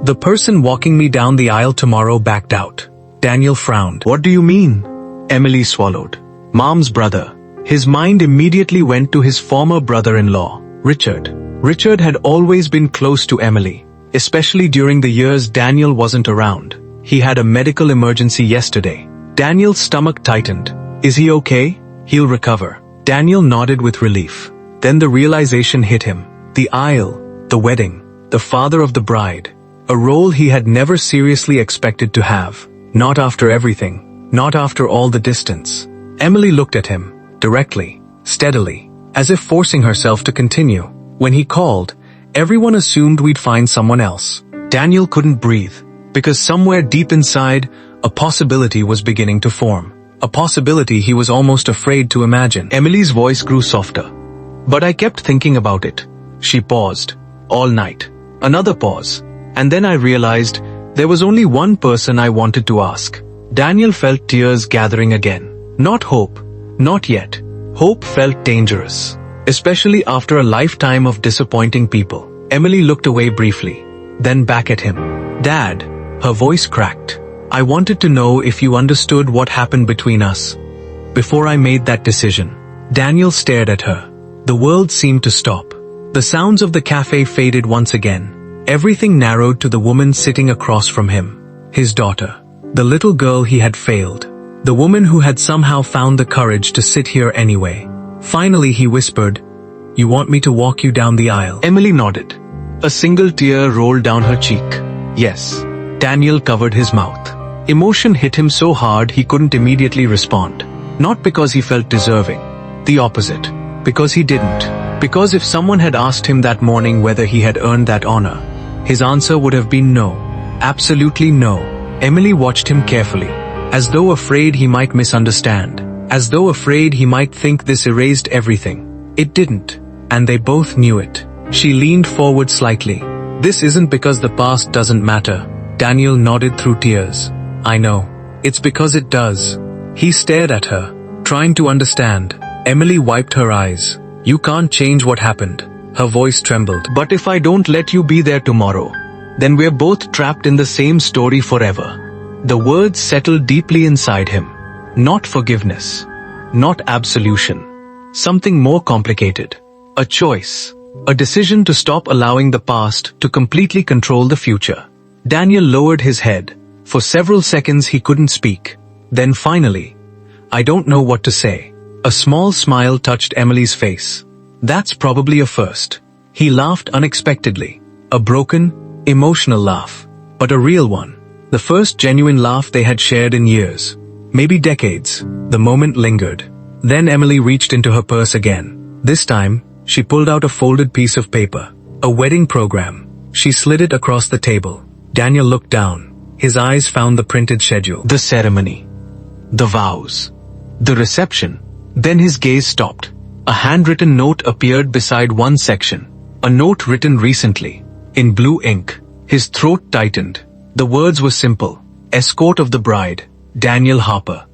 the person walking me down the aisle tomorrow backed out. Daniel frowned. What do you mean? Emily swallowed. Mom's brother. His mind immediately went to his former brother-in-law, Richard. Richard had always been close to Emily, especially during the years Daniel wasn't around. He had a medical emergency yesterday. Daniel's stomach tightened. Is he okay? He'll recover. Daniel nodded with relief. Then the realization hit him. The aisle, the wedding, the father of the bride. A role he had never seriously expected to have. Not after everything. Not after all the distance. Emily looked at him, directly, steadily, as if forcing herself to continue. When he called, everyone assumed we'd find someone else. Daniel couldn't breathe, because somewhere deep inside, a possibility was beginning to form. A possibility he was almost afraid to imagine. Emily's voice grew softer. But I kept thinking about it. She paused. All night. Another pause. And then I realized there was only one person I wanted to ask. Daniel felt tears gathering again. Not hope. Not yet. Hope felt dangerous. Especially after a lifetime of disappointing people. Emily looked away briefly. Then back at him. Dad. Her voice cracked. I wanted to know if you understood what happened between us. Before I made that decision. Daniel stared at her. The world seemed to stop. The sounds of the cafe faded once again. Everything narrowed to the woman sitting across from him. His daughter. The little girl he had failed. The woman who had somehow found the courage to sit here anyway. Finally he whispered, "You want me to walk you down the aisle?" Emily nodded. A single tear rolled down her cheek. Yes. Daniel covered his mouth. Emotion hit him so hard he couldn't immediately respond. Not because he felt deserving. The opposite. Because he didn't. Because if someone had asked him that morning whether he had earned that honor, his answer would have been no. Absolutely no. Emily watched him carefully, as though afraid he might misunderstand. As though afraid he might think this erased everything. It didn't. And they both knew it. She leaned forward slightly. This isn't because the past doesn't matter. Daniel nodded through tears. I know. It's because it does. He stared at her, trying to understand. Emily wiped her eyes. You can't change what happened. Her voice trembled. But if I don't let you be there tomorrow, then we're both trapped in the same story forever. The words settled deeply inside him. Not forgiveness. Not absolution. Something more complicated. A choice. A decision to stop allowing the past to completely control the future. Daniel lowered his head. For several seconds he couldn't speak. Then finally, I don't know what to say. A small smile touched Emily's face. That's probably a first. He laughed unexpectedly. A broken, emotional laugh. But a real one. The first genuine laugh they had shared in years. Maybe decades. The moment lingered. Then Emily reached into her purse again. This time, she pulled out a folded piece of paper. A wedding program. She slid it across the table. Daniel looked down. His eyes found the printed schedule. The ceremony. The vows. The reception. Then his gaze stopped. A handwritten note appeared beside one section. A note written recently. In blue ink. His throat tightened. The words were simple. Escort of the bride, Daniel Harper.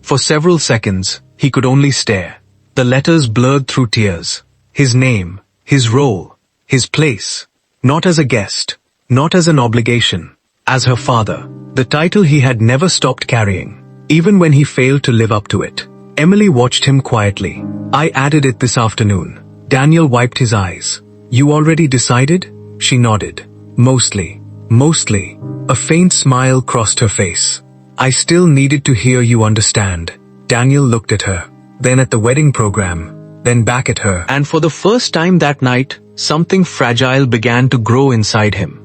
For several seconds, he could only stare. The letters blurred through tears. His name, his role, his place. Not as a guest. Not as an obligation. As her father. The title he had never stopped carrying. Even when he failed to live up to it. Emily watched him quietly. I added it this afternoon. Daniel wiped his eyes. You already decided? She nodded. Mostly. Mostly. A faint smile crossed her face. I still needed to hear you understand. Daniel looked at her. Then at the wedding program. Then back at her. And for the first time that night, something fragile began to grow inside him.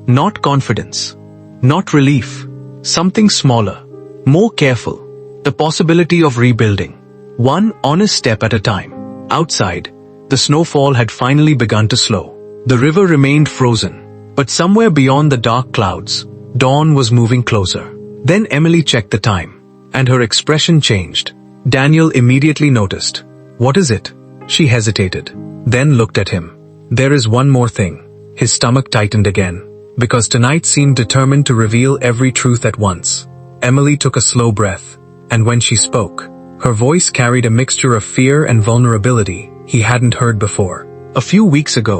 Not confidence. Not relief. Something smaller. More careful. The possibility of rebuilding. One honest step at a time. Outside, the snowfall had finally begun to slow. The river remained frozen. But somewhere beyond the dark clouds, dawn was moving closer. Then Emily checked the time. And her expression changed. Daniel immediately noticed. What is it? She hesitated. Then looked at him. There is one more thing. His stomach tightened again. Because tonight seemed determined to reveal every truth at once. Emily took a slow breath. And when she spoke, her voice carried a mixture of fear and vulnerability he hadn't heard before. A few weeks ago,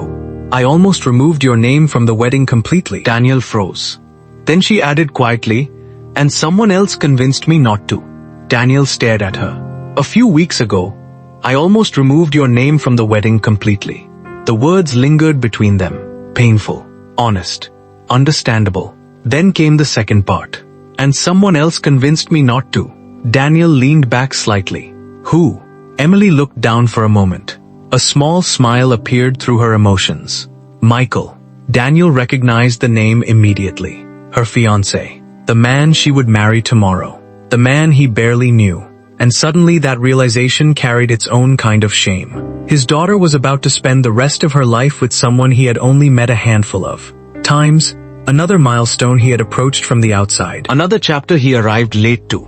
I almost removed your name from the wedding completely. Daniel froze. Then she added quietly, And someone else convinced me not to. Daniel stared at her. A few weeks ago, I almost removed your name from the wedding completely. The words lingered between them. Painful, honest, understandable. Then came the second part. And someone else convinced me not to. Daniel leaned back slightly. Who? Emily looked down for a moment. A small smile appeared through her emotions. Michael. Daniel recognized the name immediately. Her fiancé. The man she would marry tomorrow. The man he barely knew. And suddenly that realization carried its own kind of shame. His daughter was about to spend the rest of her life with someone he had only met a handful of times. Another milestone he had approached from the outside. Another chapter he arrived late to.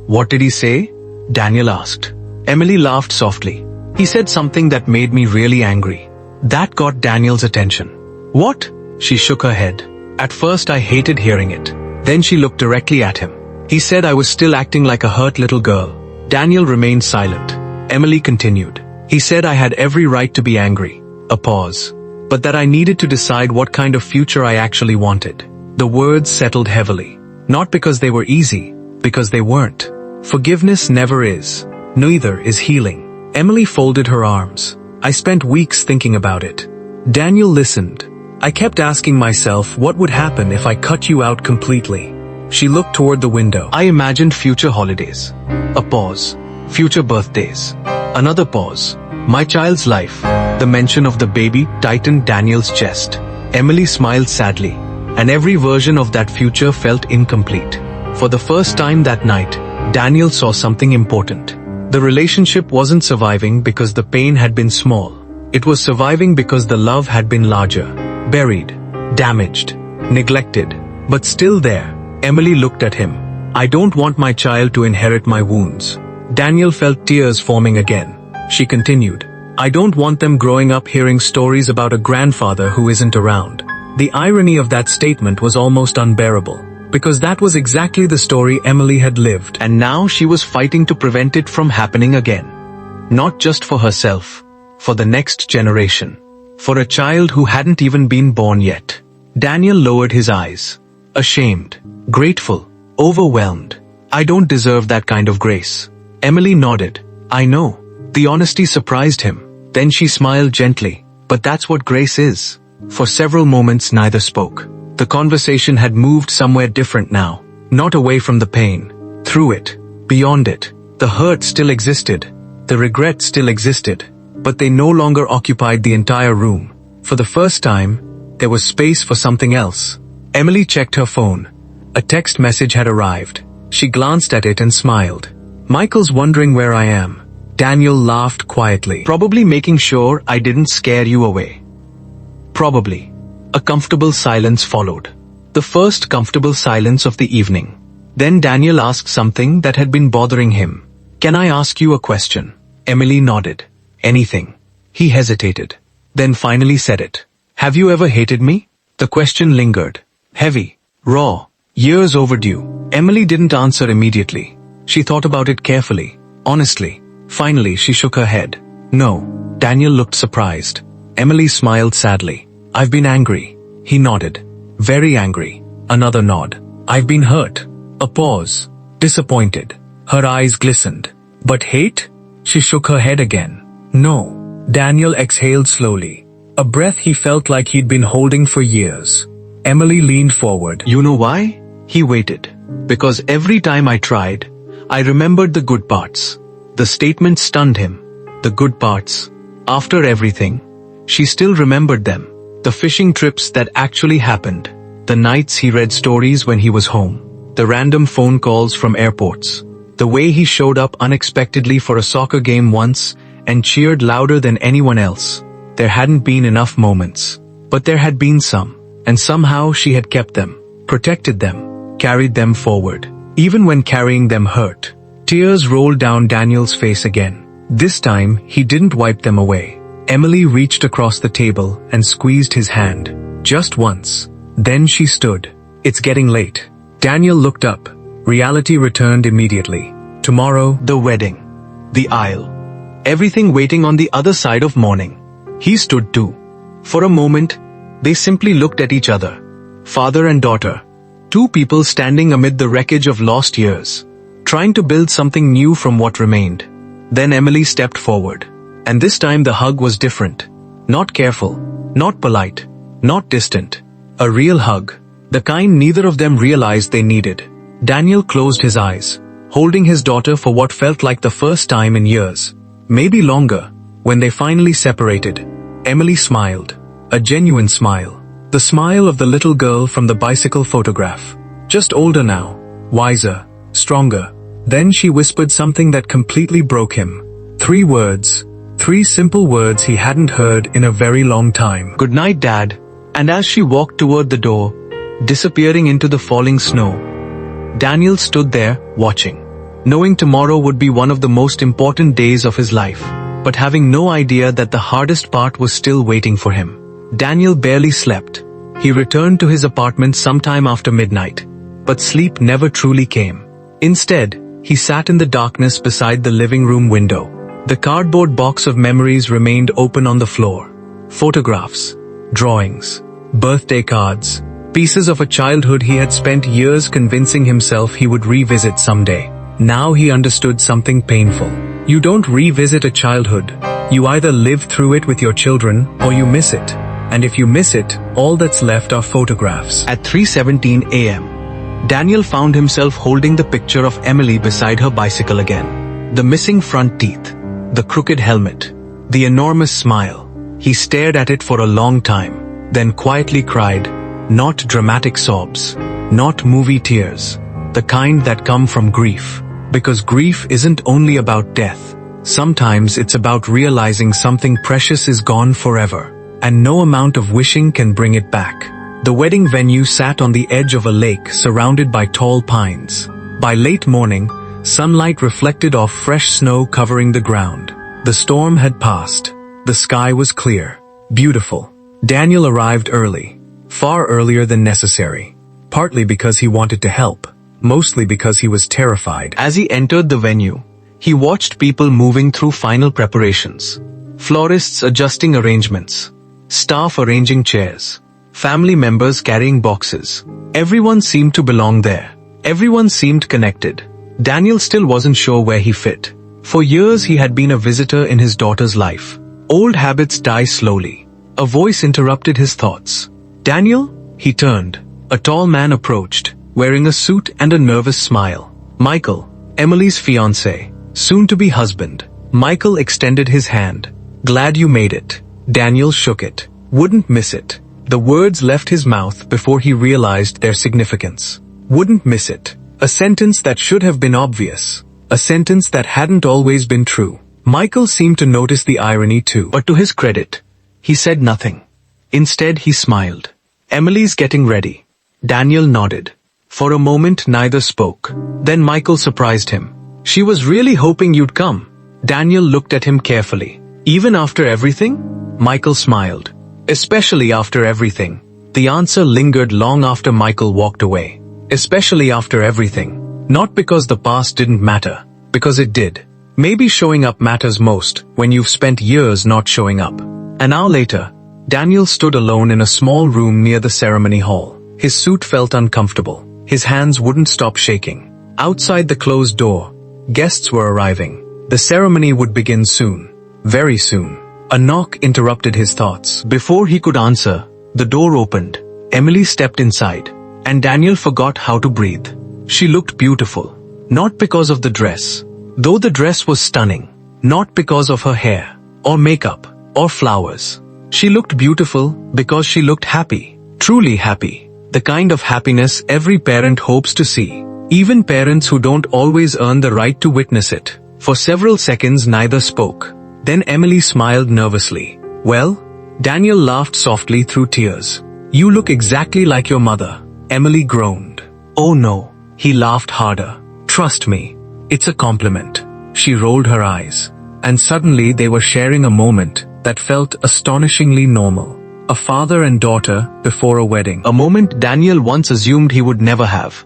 What did he say? Daniel asked. Emily laughed softly. He said something that made me really angry. That got Daniel's attention. What? She shook her head. At first I hated hearing it. Then she looked directly at him. He said I was still acting like a hurt little girl. Daniel remained silent. Emily continued. He said I had every right to be angry. A pause. But that I needed to decide what kind of future I actually wanted. The words settled heavily. Not because they were easy, because they weren't. Forgiveness never is. Neither is healing. Emily folded her arms. I spent weeks thinking about it. Daniel listened. I kept asking myself what would happen if I cut you out completely. She looked toward the window. I imagined future holidays. A pause. Future birthdays. Another pause. My child's life. The mention of the baby tightened Daniel's chest. Emily smiled sadly. And every version of that future felt incomplete. For the first time that night, Daniel saw something important. The relationship wasn't surviving because the pain had been small. It was surviving because the love had been larger. Buried. Damaged. Neglected. But still there. Emily looked at him. I don't want my child to inherit my wounds. Daniel felt tears forming again. She continued. I don't want them growing up hearing stories about a grandfather who isn't around. The irony of that statement was almost unbearable. Because that was exactly the story Emily had lived. And now she was fighting to prevent it from happening again. Not just for herself. For the next generation. For a child who hadn't even been born yet. Daniel lowered his eyes. Ashamed. Grateful. Overwhelmed. I don't deserve that kind of grace. Emily nodded. I know. The honesty surprised him. Then she smiled gently. But that's what grace is. For several moments neither spoke. The conversation had moved somewhere different now. Not away from the pain. Through it. Beyond it. The hurt still existed. The regret still existed. But they no longer occupied the entire room. For the first time, there was space for something else. Emily checked her phone. A text message had arrived. She glanced at it and smiled. Michael's wondering where I am. Daniel laughed quietly. Probably making sure I didn't scare you away. Probably. A comfortable silence followed. The first comfortable silence of the evening. Then Daniel asked something that had been bothering him. Can I ask you a question? Emily nodded. Anything. He hesitated. Then finally said it. Have you ever hated me? The question lingered. Heavy. Raw. Years overdue. Emily didn't answer immediately. She thought about it carefully. Honestly. Finally she shook her head. No. Daniel looked surprised. Emily smiled sadly. I've been angry. He nodded. Very angry. Another nod. I've been hurt. A pause. Disappointed. Her eyes glistened. But hate? She shook her head again. No. Daniel exhaled slowly. A breath he felt like he'd been holding for years. Emily leaned forward. You know why? He waited. Because every time I tried, I remembered the good parts. The statement stunned him. The good parts. After everything, she still remembered them. The fishing trips that actually happened. The nights he read stories when he was home. The random phone calls from airports. The way he showed up unexpectedly for a soccer game once and cheered louder than anyone else. There hadn't been enough moments. But there had been some. And somehow she had kept them. Protected them. Carried them forward. Even when carrying them hurt. Tears rolled down Daniel's face again. This time, he didn't wipe them away. Emily reached across the table and squeezed his hand. Just once. Then she stood. It's getting late. Daniel looked up. Reality returned immediately. Tomorrow, the wedding. The aisle. Everything waiting on the other side of morning. He stood too. For a moment, they simply looked at each other. Father and daughter. Two people standing amid the wreckage of lost years, trying to build something new from what remained. Then Emily stepped forward. And this time the hug was different. Not careful, not polite, not distant. A real hug. The kind neither of them realized they needed. Daniel closed his eyes, holding his daughter for what felt like the first time in years. Maybe longer. When they finally separated, Emily smiled. A genuine smile. The smile of the little girl from the bicycle photograph. Just older now. Wiser. Stronger. Then she whispered something that completely broke him. 3 words. 3 simple words he hadn't heard in a very long time. "Good night, Dad." And as she walked toward the door, disappearing into the falling snow, Daniel stood there, watching, knowing tomorrow would be one of the most important days of his life, but having no idea that the hardest part was still waiting for him. Daniel barely slept. He returned to his apartment sometime after midnight, but sleep never truly came. Instead, he sat in the darkness beside the living room window. The cardboard box of memories remained open on the floor. Photographs, drawings, birthday cards, pieces of a childhood he had spent years convincing himself he would revisit someday. Now he understood something painful. You don't revisit a childhood. You either live through it with your children or you miss it. And if you miss it, all that's left are photographs. At 3:17 a.m., Daniel found himself holding the picture of Emily beside her bicycle again. The missing front teeth, the crooked helmet, the enormous smile. He stared at it for a long time, then quietly cried. Not dramatic sobs, not movie tears, the kind that come from grief. Because grief isn't only about death. Sometimes it's about realizing something precious is gone forever, and no amount of wishing can bring it back. The wedding venue sat on the edge of a lake surrounded by tall pines. By late morning, sunlight reflected off fresh snow covering the ground. The storm had passed. The sky was clear, beautiful. Daniel arrived early, far earlier than necessary, partly because he wanted to help, mostly because he was terrified. As he entered the venue, he watched people moving through final preparations. Florists adjusting arrangements, staff arranging chairs, family members carrying boxes. Everyone seemed to belong there. Everyone seemed connected. Daniel still wasn't sure where he fit. For years he had been a visitor in his daughter's life. Old habits die slowly. A voice interrupted his thoughts. "Daniel?" He turned. A tall man approached, wearing a suit and a nervous smile. "Michael, Emily's fiancé, soon-to-be husband." Michael extended his hand. "Glad you made it." Daniel shook it. "Wouldn't miss it." The words left his mouth before he realized their significance. Wouldn't miss it. A sentence that should have been obvious. A sentence that hadn't always been true. Michael seemed to notice the irony too. But to his credit, he said nothing. Instead he smiled. "Emily's getting ready." Daniel nodded. For a moment neither spoke. Then Michael surprised him. "She was really hoping you'd come." Daniel looked at him carefully. "Even after everything?" Michael smiled. "Especially after everything." The answer lingered long after Michael walked away. Especially after everything. Not because the past didn't matter, because it did. Maybe showing up matters most when you've spent years not showing up. An hour later, Daniel stood alone in a small room near the ceremony hall. His suit felt uncomfortable. His hands wouldn't stop shaking. Outside the closed door, guests were arriving. The ceremony would begin soon. Very soon. A knock interrupted his thoughts. Before he could answer, the door opened. Emily stepped inside, and Daniel forgot how to breathe. She looked beautiful. Not because of the dress, though the dress was stunning. Not because of her hair, or makeup, or flowers. She looked beautiful because she looked happy. Truly happy. The kind of happiness every parent hopes to see. Even parents who don't always earn the right to witness it. For several seconds neither spoke. Then Emily smiled nervously. "Well?" Daniel laughed softly through tears. "You look exactly like your mother." Emily groaned. "Oh no." He laughed harder. "Trust me. It's a compliment." She rolled her eyes. And suddenly they were sharing a moment that felt astonishingly normal. A father and daughter before a wedding. A moment Daniel once assumed he would never have.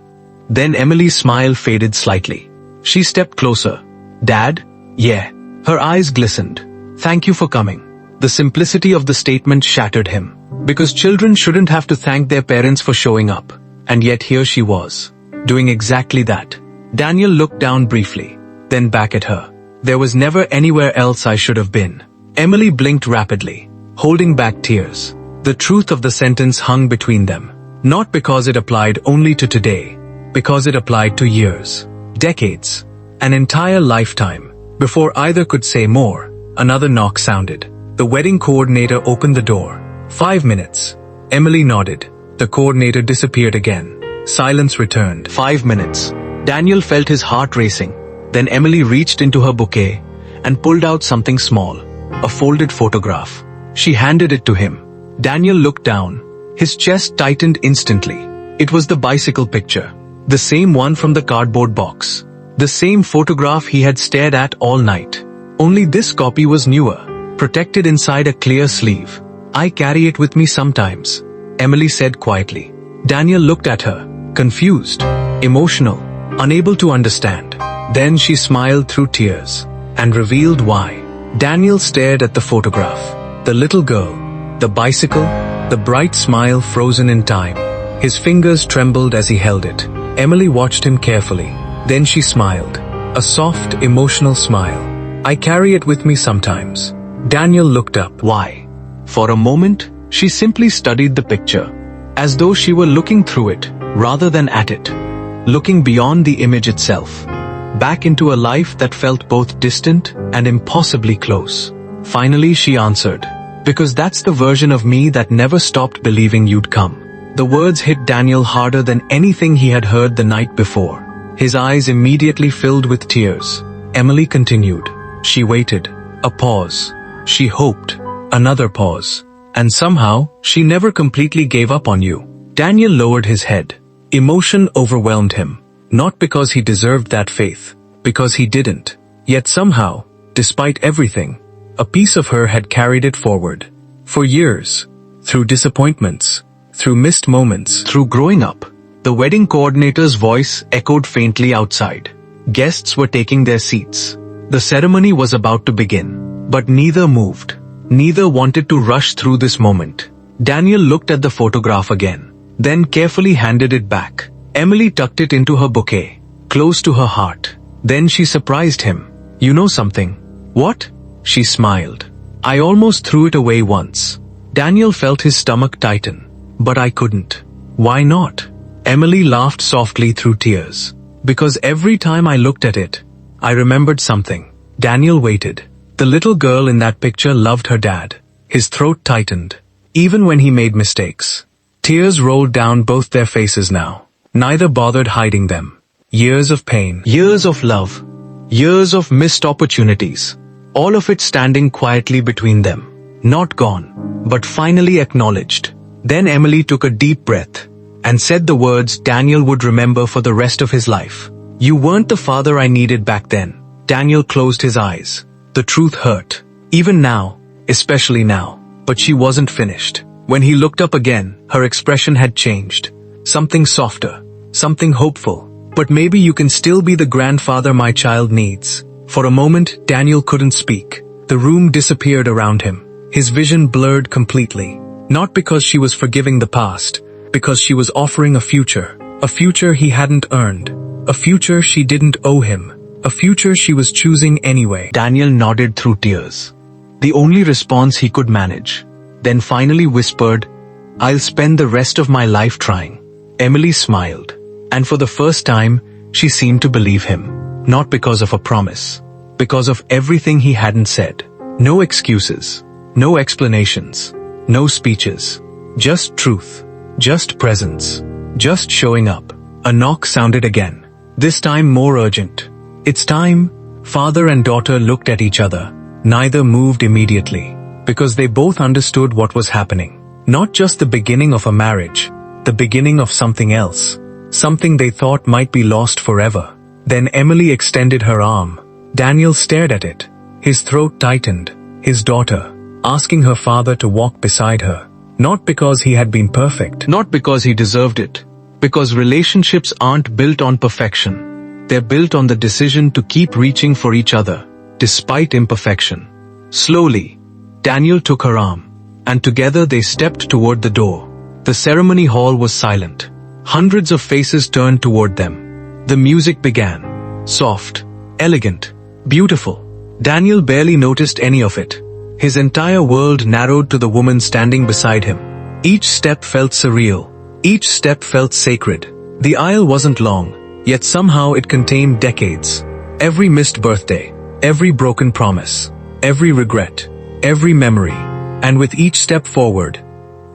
Then Emily's smile faded slightly. She stepped closer. "Dad?" "Yeah." Her eyes glistened. "Thank you for coming." The simplicity of the statement shattered him. Because children shouldn't have to thank their parents for showing up. And yet here she was, doing exactly that. Daniel looked down briefly, then back at her. There was never anywhere else I should have been. Emily blinked rapidly, holding back tears. The truth of the sentence hung between them. Not because it applied only to today, because it applied to years, decades, an entire lifetime. Before either could say more, another knock sounded. The wedding coordinator opened the door. 5 minutes. Emily nodded. The coordinator disappeared again. Silence returned. 5 minutes. Daniel felt his heart racing. Then Emily reached into her bouquet and pulled out something small, a folded photograph. She handed it to him. Daniel looked down. His chest tightened instantly. It was the bicycle picture. The same one from the cardboard box. The same photograph he had stared at all night. Only this copy was newer, protected inside a clear sleeve. I carry it with me sometimes, Emily said quietly. Daniel looked at her, confused, emotional, unable to understand. Then she smiled through tears and revealed why. Daniel stared at the photograph. The little girl, the bicycle, the bright smile frozen in time. His fingers trembled as he held it. Emily watched him carefully. Then she smiled. A soft, emotional smile. I carry it with me sometimes. Daniel looked up. Why? For a moment, she simply studied the picture, as though she were looking through it, rather than at it. Looking beyond the image itself. Back into a life that felt both distant and impossibly close. Finally she answered, because that's the version of me that never stopped believing you'd come. The words hit Daniel harder than anything he had heard the night before. His eyes immediately filled with tears. Emily continued. She waited. A pause. She hoped. Another pause. And somehow, she never completely gave up on you. Daniel lowered his head. Emotion overwhelmed him. Not because he deserved that faith, because he didn't. Yet somehow, despite everything, a piece of her had carried it forward. For years. Through disappointments. Through missed moments. Through growing up. The wedding coordinator's voice echoed faintly outside. Guests were taking their seats. The ceremony was about to begin. But neither moved. Neither wanted to rush through this moment. Daniel looked at the photograph again. Then carefully handed it back. Emily tucked it into her bouquet, close to her heart. Then she surprised him. You know something? What? She smiled. I almost threw it away once. Daniel felt his stomach tighten. But I couldn't. Why not? Emily laughed softly through tears. Because every time I looked at it, I remembered something. Daniel waited. The little girl in that picture loved her dad. His throat tightened, even when he made mistakes. Tears rolled down both their faces now. Neither bothered hiding them. Years of pain. Years of love. Years of missed opportunities. All of it standing quietly between them. Not gone, but finally acknowledged. Then Emily took a deep breath and said the words Daniel would remember for the rest of his life. You weren't the father I needed back then. Daniel closed his eyes. The truth hurt. Even now, especially now. But she wasn't finished. When he looked up again, her expression had changed. Something softer. Something hopeful. But maybe you can still be the grandfather my child needs. For a moment, Daniel couldn't speak. The room disappeared around him. His vision blurred completely. Not because she was forgiving the past, because she was offering a future. A future he hadn't earned. A future she didn't owe him. A future she was choosing anyway. Daniel nodded through tears. The only response he could manage. Then finally whispered, I'll spend the rest of my life trying. Emily smiled. And for the first time, she seemed to believe him. Not because of a promise. Because of everything he hadn't said. No excuses. No explanations. No speeches. Just truth. Just presence. Just showing up. A knock sounded again. This time more urgent. It's time. Father and daughter looked at each other. Neither moved immediately. Because they both understood what was happening. Not just the beginning of a marriage. The beginning of something else. Something they thought might be lost forever. Then Emily extended her arm. Daniel stared at it. His throat tightened. His daughter, asking her father to walk beside her. Not because he had been perfect. Not because he deserved it. Because relationships aren't built on perfection. They're built on the decision to keep reaching for each other, despite imperfection. Slowly, Daniel took her arm, and together they stepped toward the door. The ceremony hall was silent. Hundreds of faces turned toward them. The music began. Soft, elegant, beautiful. Daniel barely noticed any of it. His entire world narrowed to the woman standing beside him. Each step felt surreal. Each step felt sacred. The aisle wasn't long, yet somehow it contained decades. Every missed birthday, every broken promise, every regret, every memory. And with each step forward,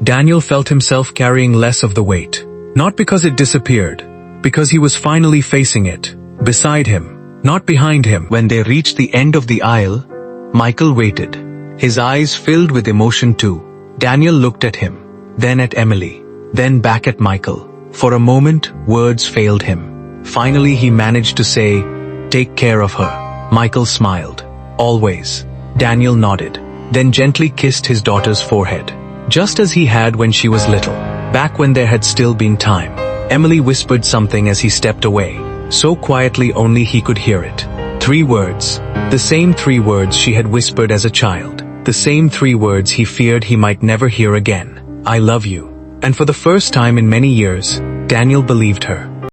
Daniel felt himself carrying less of the weight. Not because it disappeared, because he was finally facing it. Beside him, not behind him. When they reached the end of the aisle, Michael waited. His eyes filled with emotion too. Daniel looked at him, then at Emily, then back at Michael. For a moment, words failed him. Finally he managed to say, "Take care of her." Michael smiled. "Always." Daniel nodded, then gently kissed his daughter's forehead. Just as he had when she was little, back when there had still been time. Emily whispered something as he stepped away, so quietly only he could hear it. 3 words. The same 3 words she had whispered as a child. The same 3 words he feared he might never hear again. "I love you." And for the first time in many years, Daniel believed her.